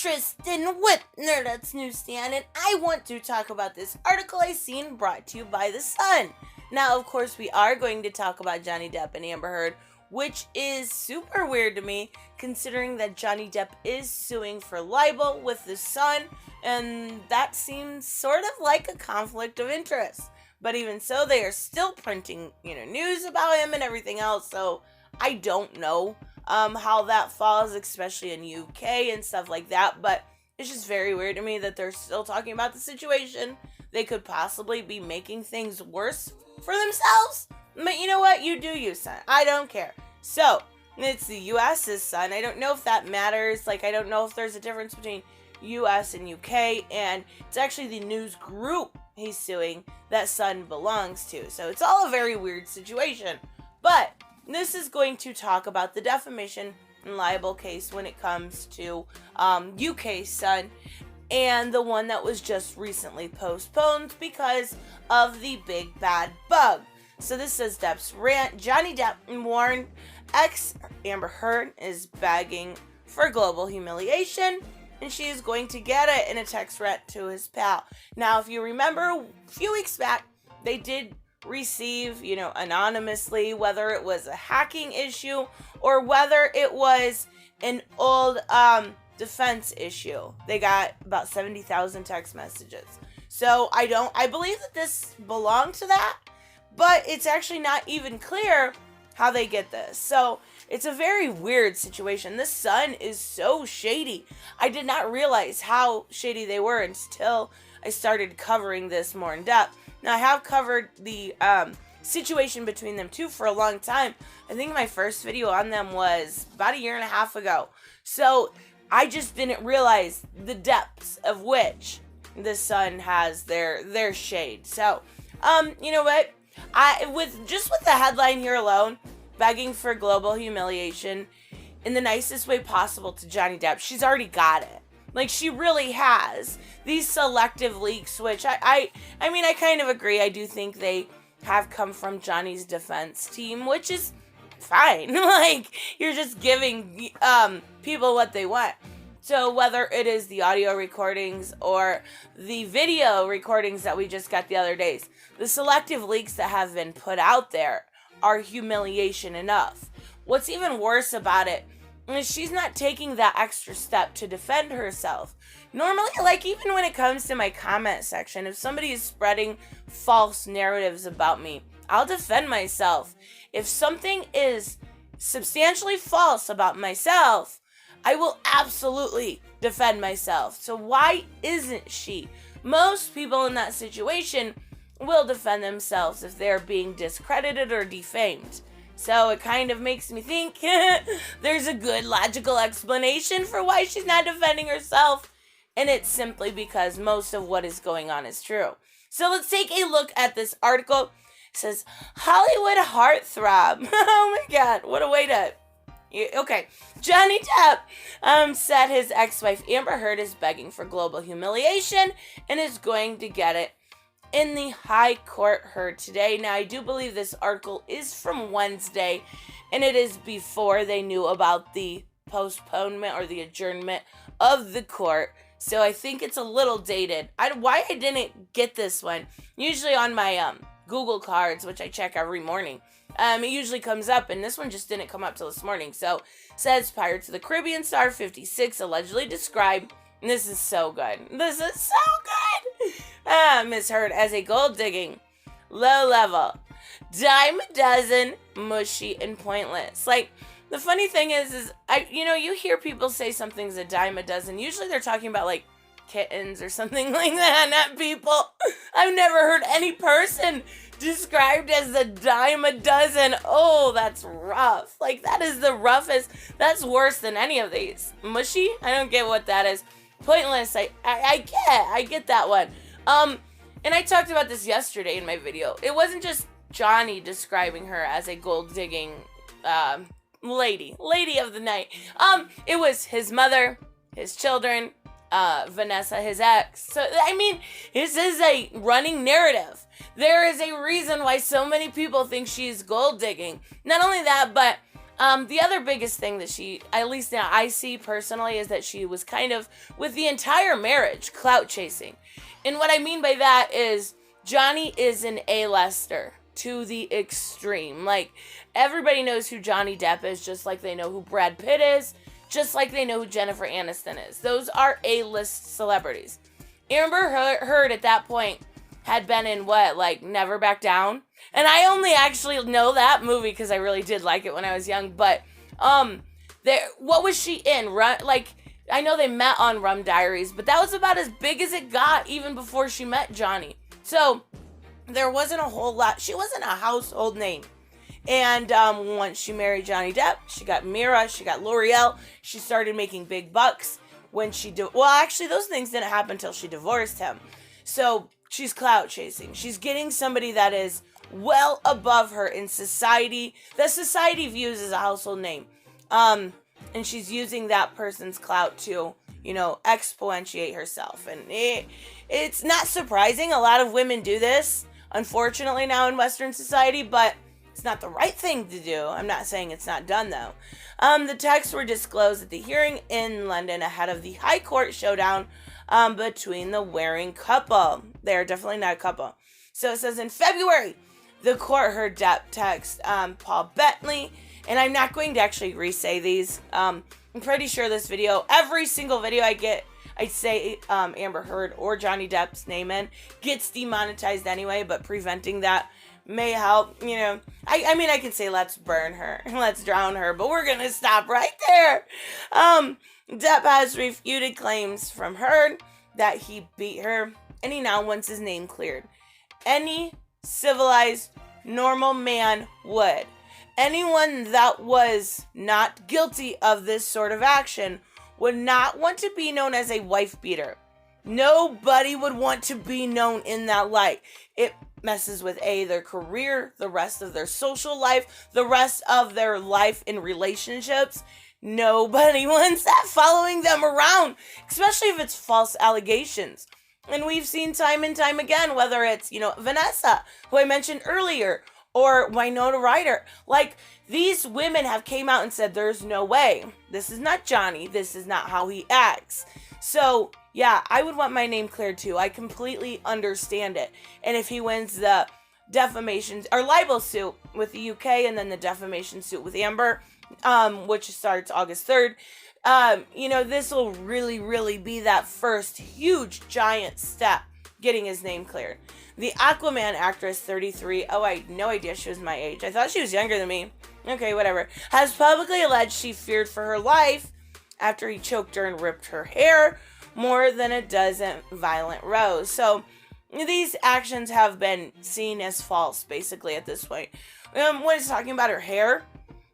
Tristan with Nerdette's NewsStand, and I want to talk about this article I seen brought to you by The Sun. Now, of course, we are going to talk about Johnny Depp and Amber Heard, which is super weird to me, considering that Johnny Depp is suing for libel with The Sun, and that seems sort of like a conflict of interest. But even so, they are still printing, news about him and everything else, so I don't know how that falls, especially in UK and stuff like that, but it's just very weird to me that they're still talking about the situation. They could possibly be making things worse for themselves, but you know what? You do you, son. I don't care. So, it's the US's son. I don't know if that matters. I don't know if there's a difference between US and UK, and it's actually the news group he's suing that Sun belongs to. So, it's all a very weird situation, but this is going to talk about the defamation and libel case when it comes to UK Sun, and the one that was just recently postponed because of the big bad bug. So this says Depp's rant. Johnny Depp warned ex Amber Heard is begging for global humiliation, and she is going to get it in a text rant to his pal. Now, if you remember, a few weeks back, they did receive, anonymously, whether it was a hacking issue or whether it was an old defense issue. They got about 70,000 text messages. So I believe that this belonged to that, but it's actually not even clear how they get this. So it's a very weird situation. This Sun is so shady. I did not realize how shady they were until I started covering this more in depth. Now, I have covered the situation between them two for a long time. I think my first video on them was about a year and a half ago. So I just didn't realize the depths of which the Sun has their shade. So, you know what? With the headline here alone, begging for global humiliation in the nicest way possible to Johnny Depp, she's already got it. She really has. These selective leaks, which I kind of agree. I do think they have come from Johnny's defense team, which is fine. You're just giving people what they want. So whether it is the audio recordings or the video recordings that we just got the other days, the selective leaks that have been put out there are humiliation enough. What's even worse about it is she's not taking that extra step to defend herself. Normally, even when it comes to my comment section, if somebody is spreading false narratives about me, I'll defend myself. If something is substantially false about myself, I will absolutely defend myself. So why isn't she? Most people in that situation will defend themselves if they're being discredited or defamed. So it kind of makes me think there's a good logical explanation for why she's not defending herself. And it's simply because most of what is going on is true. So let's take a look at this article. It says, Hollywood heartthrob. Oh my God, what a way to... Okay, Johnny Depp said his ex-wife Amber Heard is begging for global humiliation and is going to get it in the High Court heard today. Now, I do believe this article is from Wednesday, and it is before they knew about the postponement or the adjournment of the court. So I think it's a little dated. Why I didn't get this one, usually on my Google cards, which I check every morning, it usually comes up, and this one just didn't come up till this morning. So, says Pirates of the Caribbean star 56 allegedly described, and this is so good. This is so good! Miss Heard as a gold-digging, low-level, dime a dozen, mushy, and pointless. The funny thing is you hear people say something's a dime a dozen. Usually they're talking about, kittens or something like that, not people. I've never heard any person described as a dime a dozen. Oh, that's rough. That is the roughest. That's worse than any of these. Mushy? I don't get what that is. Pointless. I get that one. And I talked about this yesterday in my video. It wasn't just Johnny describing her as a gold-digging, lady of the night. It was his mother, his children, Vanessa, his ex. So, this is a running narrative. There is a reason why so many people think she's gold digging. Not only that, but The other biggest thing that she, at least now I see personally, is that she was kind of, with the entire marriage, clout chasing. And what I mean by that is Johnny is an A-lister to the extreme. Like, everybody knows who Johnny Depp is, just like they know who Brad Pitt is, just like they know who Jennifer Aniston is. Those are A-list celebrities. Amber Heard at that point had been in what, like Never Back Down? And I only actually know that movie because I really did like it when I was young. But what was she in? Like, I know they met on Rum Diaries, but that was about as big as it got even before she met Johnny. So there wasn't a whole lot. She wasn't a household name. And once she married Johnny Depp, she got Mira, she got L'Oreal. She started making big bucks when well, actually, those things didn't happen until she divorced him. So she's clout chasing. She's getting somebody that is well above her in society, that society views as a household name. And she's using that person's clout to, exponentiate herself. And it's not surprising. A lot of women do this, unfortunately, now in Western society, but it's not the right thing to do. I'm not saying it's not done, though. The texts were disclosed at the hearing in London ahead of the High Court showdown between the Waring couple. They are definitely not a couple. So it says in February, the court heard Depp text Paul Bettany, and I'm not going to actually re-say these. I'm pretty sure this video, every single video I get, I say Amber Heard or Johnny Depp's name in, gets demonetized anyway, but preventing that may help, I mean, I can say let's burn her, let's drown her, but we're going to stop right there. Depp has refuted claims from Heard that he beat her, and he now wants his name cleared. Any civilized, normal man would. Anyone that was not guilty of this sort of action would not want to be known as a wife beater. Nobody would want to be known in that light. It messes with their career, the rest of their social life, the rest of their life in relationships. Nobody wants that following them around, especially if it's false allegations. And we've seen time and time again, whether it's, Vanessa, who I mentioned earlier, or Winona Ryder. Like, these women have came out and said, there's no way. This is not Johnny. This is not how he acts. So, yeah, I would want my name cleared too. I completely understand it. And if he wins the defamation or libel suit with the UK and then the defamation suit with Amber, which starts August 3rd, this will really, really be that first huge, giant step getting his name cleared. The Aquaman actress, 33, I had no idea she was my age. I thought she was younger than me. Okay, whatever. Has publicly alleged she feared for her life after he choked her and ripped her hair more than a dozen violent rows. So these actions have been seen as false, basically, at this point. When it's talking about her hair,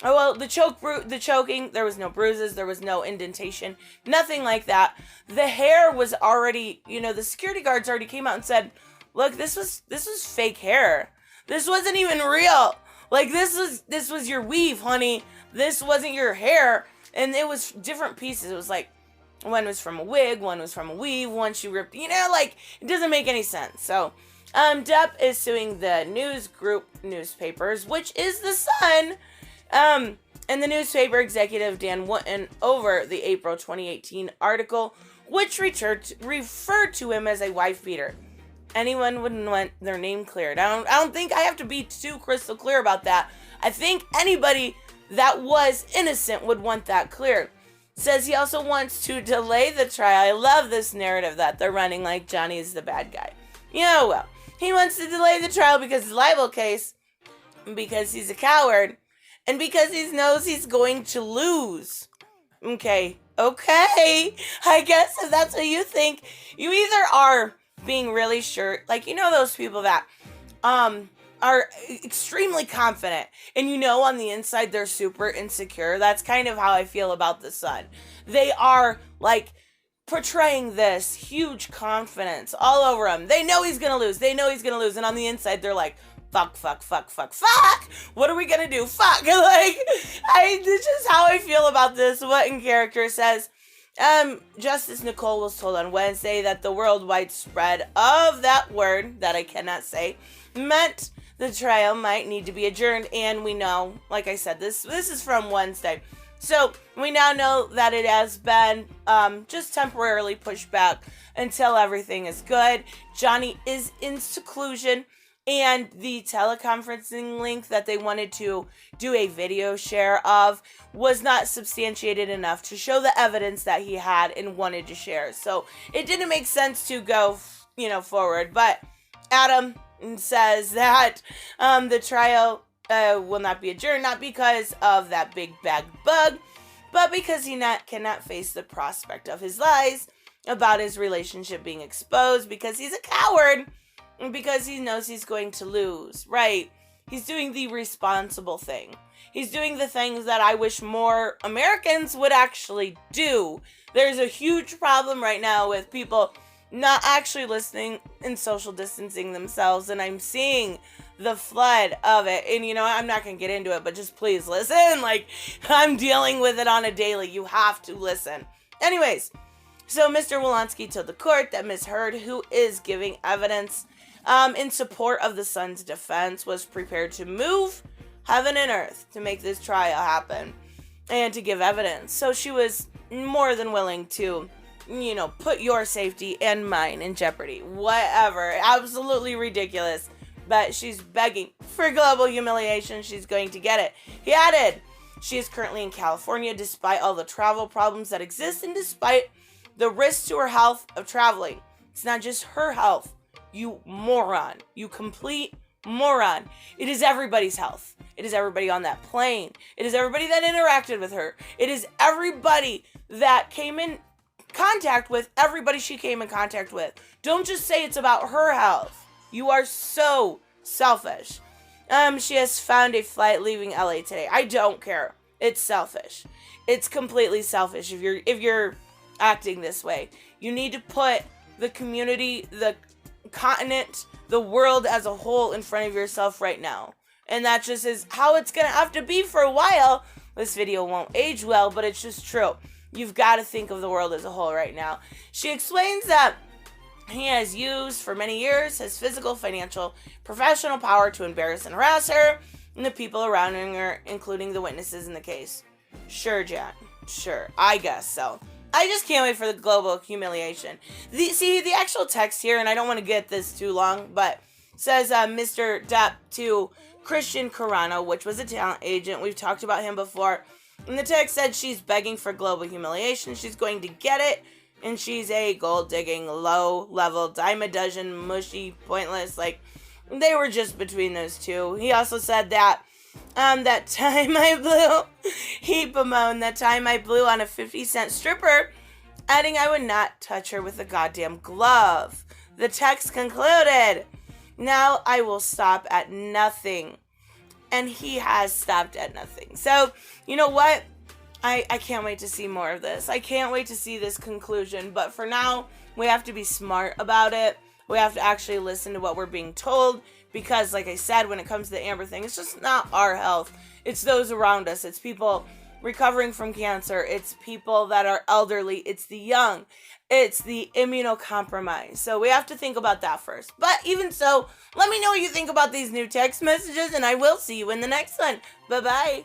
the choking, there was no bruises, there was no indentation, nothing like that. The hair was already, the security guards already came out and said, look, this was fake hair. This wasn't even real. Like, this was your weave, honey. This wasn't your hair. And it was different pieces. It was like, one was from a wig, one was from a weave, one she ripped, it doesn't make any sense. So, Depp is suing the news group newspapers, which is The Sun, and the newspaper executive Dan Wootton over the April 2018 article, which referred to him as a wife beater. Anyone wouldn't want their name cleared. I don't think I have to be too crystal clear about that. I think anybody that was innocent would want that cleared. Says he also wants to delay the trial. I love this narrative that they're running like Johnny is the bad guy. Well, he wants to delay the trial because it's a libel case, because he's a coward, and because he knows he's going to lose. Okay, I guess if that's what you think, you either are being really sure, like, those people that are extremely confident, and on the inside they're super insecure. That's kind of how I feel about The Sun. They are like portraying this huge confidence all over him. They know he's gonna lose, and on the inside they're like, fuck, what are we gonna do? Fuck. Like, this is how I feel about this. What in character says, Justice Nicole was told on Wednesday that the worldwide spread of that word that I cannot say meant the trial might need to be adjourned, and we know, like I said, this is from Wednesday. So we now know that it has been just temporarily pushed back until everything is good. Johnny is in seclusion, and the teleconferencing link that they wanted to do a video share of was not substantiated enough to show the evidence that he had and wanted to share. So it didn't make sense to go, forward. But Adam says that the trial will not be adjourned, not because of that big bad bug, but because he cannot face the prospect of his lies about his relationship being exposed, because he's a coward, and because he knows he's going to lose, right? He's doing the responsible thing. He's doing the things that I wish more Americans would actually do. There's a huge problem right now with people not actually listening and social distancing themselves, and I'm seeing the flood of it. And I'm not gonna get into it, but just please listen. Like, I'm dealing with it on a daily. You have to listen. Anyways, so Mr. Wolanski told the court that Ms. Heard, who is giving evidence in support of the son's defense, was prepared to move heaven and earth to make this trial happen and to give evidence. So she was more than willing to put your safety and mine in jeopardy. Whatever. Absolutely ridiculous. But she's begging for global humiliation. She's going to get it. He added, she is currently in California despite all the travel problems that exist and despite the risk to her health of traveling. It's not just her health, you moron. You complete moron. It is everybody's health. It is everybody on that plane. It is everybody that interacted with her. It is everybody that came in contact with everybody she came in contact with. Don't just say it's about her health. You are so selfish. She has found a flight leaving LA today. I don't care. It's selfish. It's completely selfish if you're acting this way. You need to put the community, the continent, the world as a whole in front of yourself right now. And that just is how it's gonna have to be for a while. This video won't age well, but it's just true. You've got to think of the world as a whole right now. She explains that he has used for many years his physical, financial, professional power to embarrass and harass her and the people around her, including the witnesses in the case. Sure, Jack. Sure. I guess so. I just can't wait for the global humiliation. The actual text here, and I don't want to get this too long, but says Mr. Depp to Christian Carano, which was a talent agent. We've talked about him before. And the text said she's begging for global humiliation. She's going to get it. And she's a gold-digging, low-level, dime-a-dozen, mushy, pointless. Like, they were just between those two. He also said that, that time I blew, he bemoaned that time I blew on a 50-cent stripper, adding I would not touch her with a goddamn glove. The text concluded, now I will stop at nothing. And he has stopped at nothing. So, you know what? I can't wait to see more of this. I can't wait to see this conclusion. But for now, we have to be smart about it. We have to actually listen to what we're being told. Because, like I said, when it comes to the Amber thing, it's just not our health. It's those around us. It's people recovering from cancer. It's people that are elderly. It's the young. It's the immunocompromised. So we have to think about that first. But even so, let me know what you think about these new text messages, and I will see you in the next one. Bye-bye.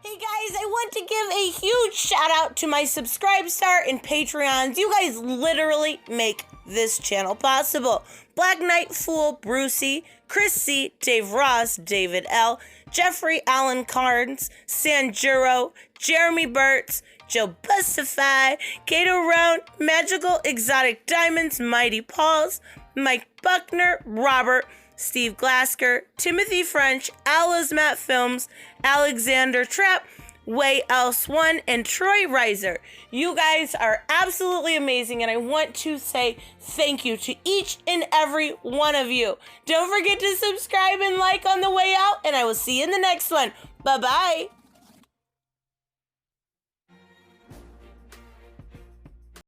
Hey guys, I want to give a huge shout out to my Subscribestar and Patreons. You guys literally make this channel possible. Black Knight Fool, Brucey, Chris C, Dave Ross, David L, Jeffrey Allen Carnes, Sanjuro, Jeremy Burtz, Joe Bustify, Kato Round, Magical Exotic Diamonds, Mighty Pauls, Mike Buckner, Robert, Steve Glasker, Timothy French, Alice Matt Films, Alexander Trapp, Way Else One, and Troy Reiser. You guys are absolutely amazing, and I want to say thank you to each and every one of you. Don't forget to subscribe and like on the way out, and I will see you in the next one. Bye-bye.